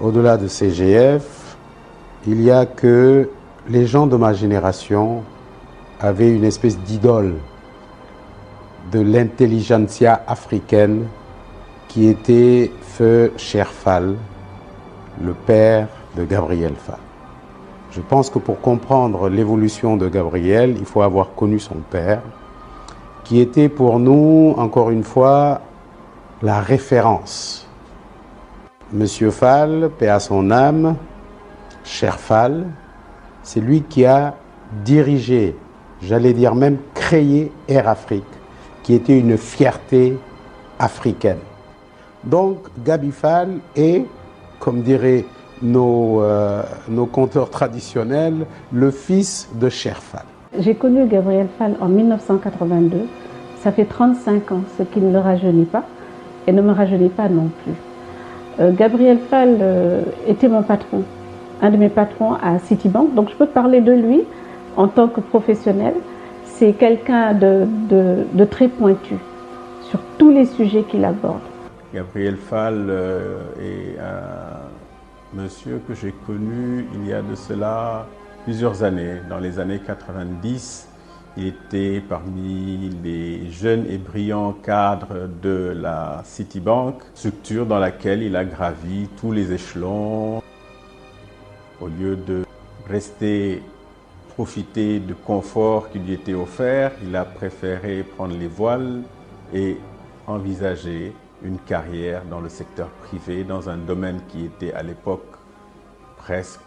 au-delà de CGF, il y a que les gens de ma génération avaient une espèce d'idole de l'intelligentsia africaine qui était Feu Cher Fall, le père de Gabriel Fall. Je pense que pour comprendre l'évolution de Gabriel, il faut avoir connu son père, qui était pour nous, encore une fois, la référence. Monsieur Fall, paix à son âme, Cher Fall, c'est lui qui a dirigé, j'allais dire même créé Air Afrique, qui était une fierté africaine. Donc Gabi Fall est, comme diraient nos conteurs traditionnels, le fils de Cher Fall. J'ai connu Gabriel Fall en 1982. Ça fait 35 ans, ce qui ne le rajeunit pas et ne me rajeunit pas non plus. Gabriel Fall était mon patron, un de mes patrons à Citibank, donc je peux parler de lui en tant que professionnel. C'est quelqu'un de très pointu sur tous les sujets qu'il aborde. Gabriel Fall est un monsieur que j'ai connu il y a de cela plusieurs années. Dans les années 90, il était parmi les jeunes et brillants cadres de la Citibank, structure dans laquelle il a gravi tous les échelons. Au lieu de rester profiter du confort qui lui était offert, il a préféré prendre les voiles et envisager une carrière dans le secteur privé, dans un domaine qui était à l'époque presque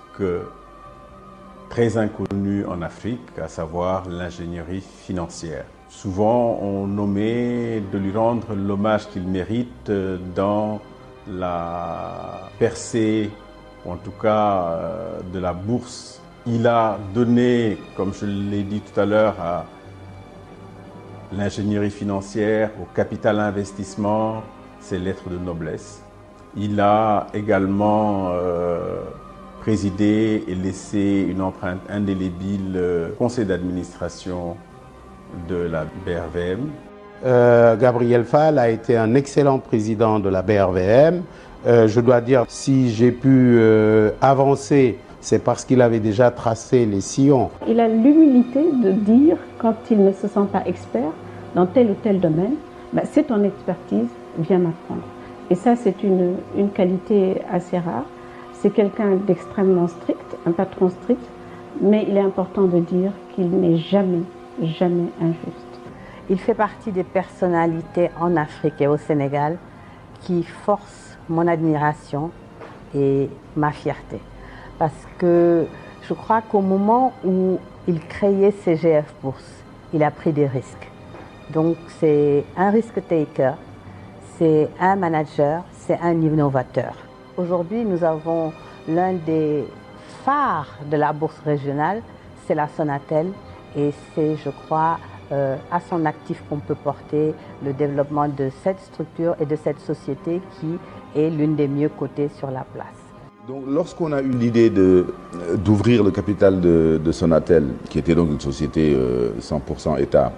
très inconnu en Afrique, à savoir l'ingénierie financière. Souvent, on nommait de lui rendre l'hommage qu'il mérite dans la percée, ou en tout cas de la bourse. Il a donné, comme je l'ai dit tout à l'heure, à l'ingénierie financière, au capital investissement, ses lettres de noblesse. Il a également présidé et laissé une empreinte indélébile au conseil d'administration de la BRVM. Gabriel Fall a été un excellent président de la BRVM. Je dois dire, si j'ai pu avancer, c'est parce qu'il avait déjà tracé les sillons. Il a l'humilité de dire, quand il ne se sent pas expert dans tel ou tel domaine, c'est ton expertise, viens m'apprendre. Et ça, c'est une qualité assez rare. C'est quelqu'un d'extrêmement strict, un patron strict, mais il est important de dire qu'il n'est jamais, jamais injuste. Il fait partie des personnalités en Afrique et au Sénégal qui forcent mon admiration et ma fierté. Parce que je crois qu'au moment où il créait CGF Bourse, il a pris des risques. Donc c'est un risk taker, c'est un manager, c'est un innovateur. Aujourd'hui, nous avons l'un des phares de la bourse régionale, c'est la Sonatel, et c'est, je crois, à son actif qu'on peut porter le développement de cette structure et de cette société qui est l'une des mieux cotées sur la place. Donc, lorsqu'on a eu l'idée d'ouvrir le capital de Sonatel, qui était donc une société 100% État,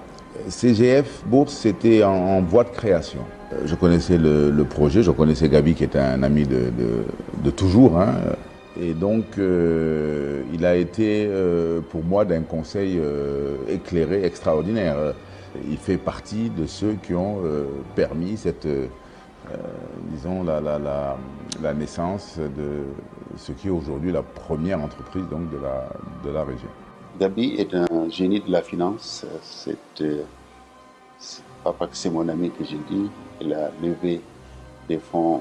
CGF Bourse, c'était en voie de création. Je connaissais le projet, je connaissais Gabi qui était un ami de toujours. Hein. Et donc, il a été pour moi d'un conseil éclairé, extraordinaire. Il fait partie de ceux qui ont permis cette, disons, la naissance de ce qui est aujourd'hui la première entreprise donc, de la région. Gabi est un génie de la finance. C'est pas parce que c'est mon ami que j'ai dit. Il a levé des fonds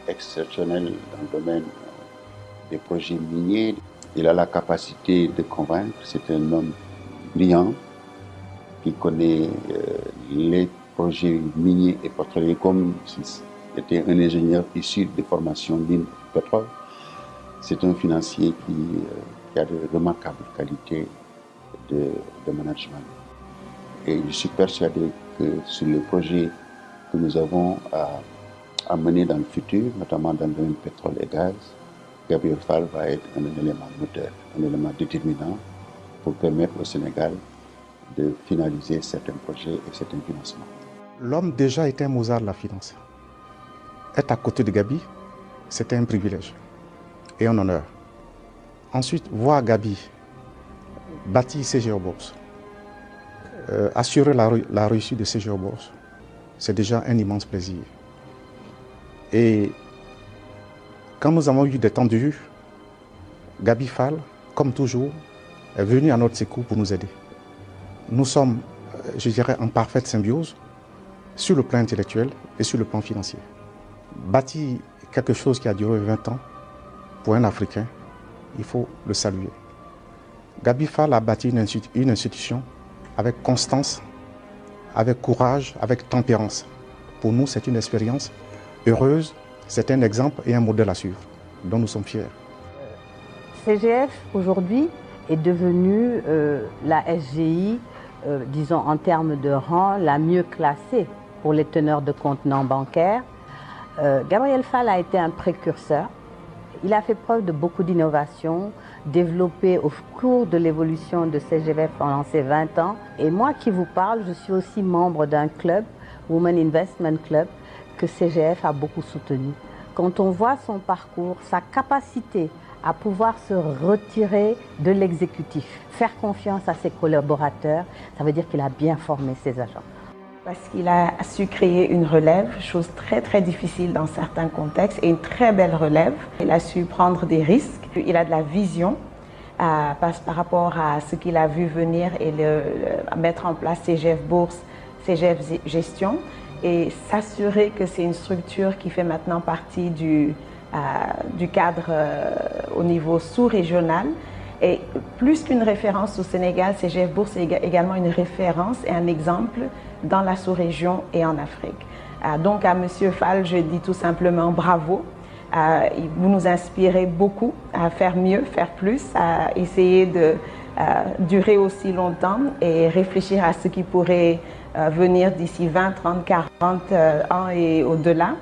exceptionnels dans le domaine des projets miniers. Il a la capacité de convaincre. C'est un homme brillant qui connaît les projets miniers et pétroliers comme s'il était un ingénieur issu de formation mine pétrole. C'est un financier qui a de remarquables qualités de management. Et je suis persuadé que sur les projets que nous avons à mener dans le futur, notamment dans le domaine pétrole et gaz, Gabriel Fall va être un élément moteur, un élément déterminant pour permettre au Sénégal de finaliser certains projets et certains financements. L'homme déjà était un Mozart de la finance. Être à côté de Gabi, c'était un privilège et un honneur. Ensuite, voir Gabi bâtir CGF Bourse, assurer la réussite de CGF Bourse, c'est déjà un immense plaisir. Et quand nous avons eu des tendus, Gabi Fall, comme toujours, est venue à notre secours pour nous aider. Nous sommes, je dirais, en parfaite symbiose sur le plan intellectuel et sur le plan financier. Bâtir quelque chose qui a duré 20 ans, pour un Africain, il faut le saluer. Gabi Fall a bâti une institution avec constance, avec courage, avec tempérance. Pour nous, c'est une expérience heureuse, c'est un exemple et un modèle à suivre, dont nous sommes fiers. CGF, aujourd'hui, est devenue la SGI, disons en termes de rang, la mieux classée pour les teneurs de contenants bancaires. Gabriel Fall a été un précurseur. Il a fait preuve de beaucoup d'innovation, développé au cours de l'évolution de CGF pendant ces 20 ans. Et moi qui vous parle, je suis aussi membre d'un club, Women Investment Club, que CGF a beaucoup soutenu. Quand on voit son parcours, sa capacité à pouvoir se retirer de l'exécutif, faire confiance à ses collaborateurs, ça veut dire qu'il a bien formé ses agents. Parce qu'il a su créer une relève, chose très très difficile dans certains contextes, et une très belle relève. Il a su prendre des risques, il a de la vision par rapport à ce qu'il a vu venir et mettre en place CGF Bourse, CGF Gestion, et s'assurer que c'est une structure qui fait maintenant partie du cadre au niveau sous-régional. Et plus qu'une référence au Sénégal, CGF Bourse est également une référence et un exemple dans la sous-région et en Afrique. Donc à M. Fall, je dis tout simplement bravo. Vous nous inspirez beaucoup à faire mieux, faire plus, à essayer de durer aussi longtemps et réfléchir à ce qui pourrait venir d'ici 20, 30, 40 ans et au-delà.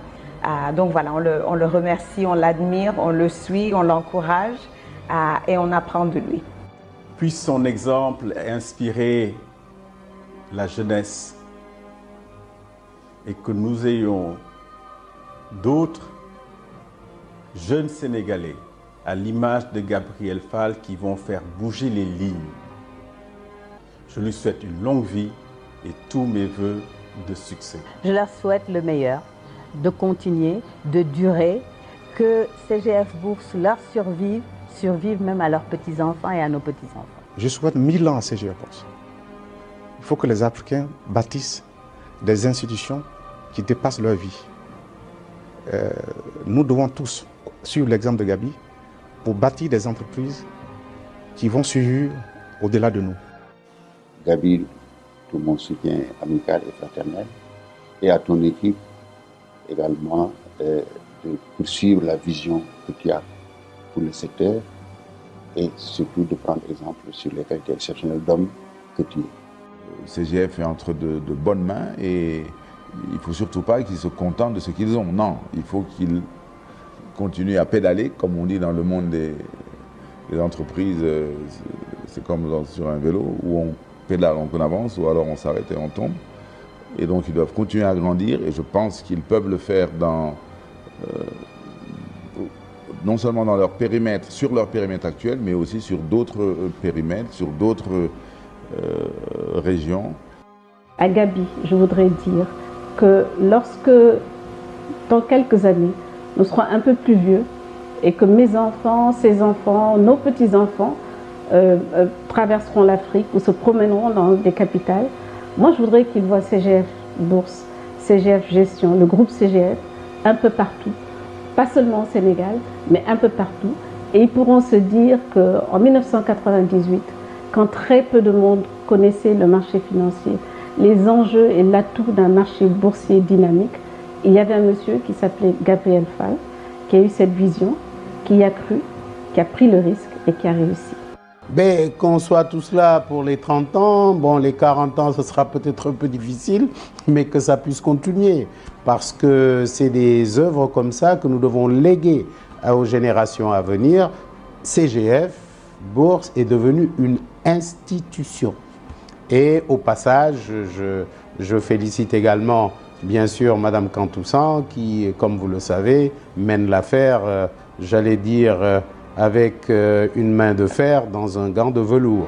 Donc voilà, on le remercie, on l'admire, on le suit, on l'encourage et on apprend de lui. Puisse son exemple inspirer la jeunesse et que nous ayons d'autres jeunes Sénégalais à l'image de Gabriel Fall qui vont faire bouger les lignes. Je lui souhaite une longue vie et tous mes vœux de succès. Je leur souhaite le meilleur, de continuer, de durer, que CGF Bourse leur survive même à leurs petits-enfants et à nos petits-enfants. Je souhaite 1000 ans à CGF Bourse. Il faut que les Africains bâtissent des institutions qui dépassent leur vie. Nous devons tous suivre l'exemple de Gabi pour bâtir des entreprises qui vont survivre au-delà de nous. Gabi, tout mon soutien amical et fraternel, et à ton équipe également de poursuivre la vision que tu as pour le secteur et surtout de prendre exemple sur les qualités exceptionnelles d'homme que tu es. CGF est entre de bonnes mains et il ne faut surtout pas qu'ils se contentent de ce qu'ils ont. Non, il faut qu'ils continuent à pédaler, comme on dit dans le monde des entreprises. C'est comme sur un vélo où on pédale, on avance, ou alors on s'arrête et on tombe. Et donc ils doivent continuer à grandir et je pense qu'ils peuvent le faire non seulement dans leur périmètre, sur leur périmètre actuel, mais aussi sur d'autres périmètres, sur d'autres régions. À Gabi, je voudrais dire que lorsque, dans quelques années, nous serons un peu plus vieux et que mes enfants, ses enfants, nos petits-enfants traverseront l'Afrique ou se promèneront dans des capitales, moi je voudrais qu'ils voient CGF Bourse, CGF Gestion, le groupe CGF, un peu partout. Pas seulement au Sénégal, mais un peu partout. Et ils pourront se dire qu'en 1998, quand très peu de monde connaissait le marché financier, les enjeux et l'atout d'un marché boursier dynamique, il y avait un monsieur qui s'appelait Gabriel Fall, qui a eu cette vision, qui y a cru, qui a pris le risque et qui a réussi. Ben, qu'on soit tous là pour les 30 ans, bon, les 40 ans, ce sera peut-être un peu difficile, mais que ça puisse continuer. Parce que c'est des œuvres comme ça que nous devons léguer aux générations à venir. CGF Bourse est devenue une institution. Et au passage, je félicite également, bien sûr, Madame Cantoussan, qui, comme vous le savez, mène l'affaire, j'allais dire, avec une main de fer dans un gant de velours.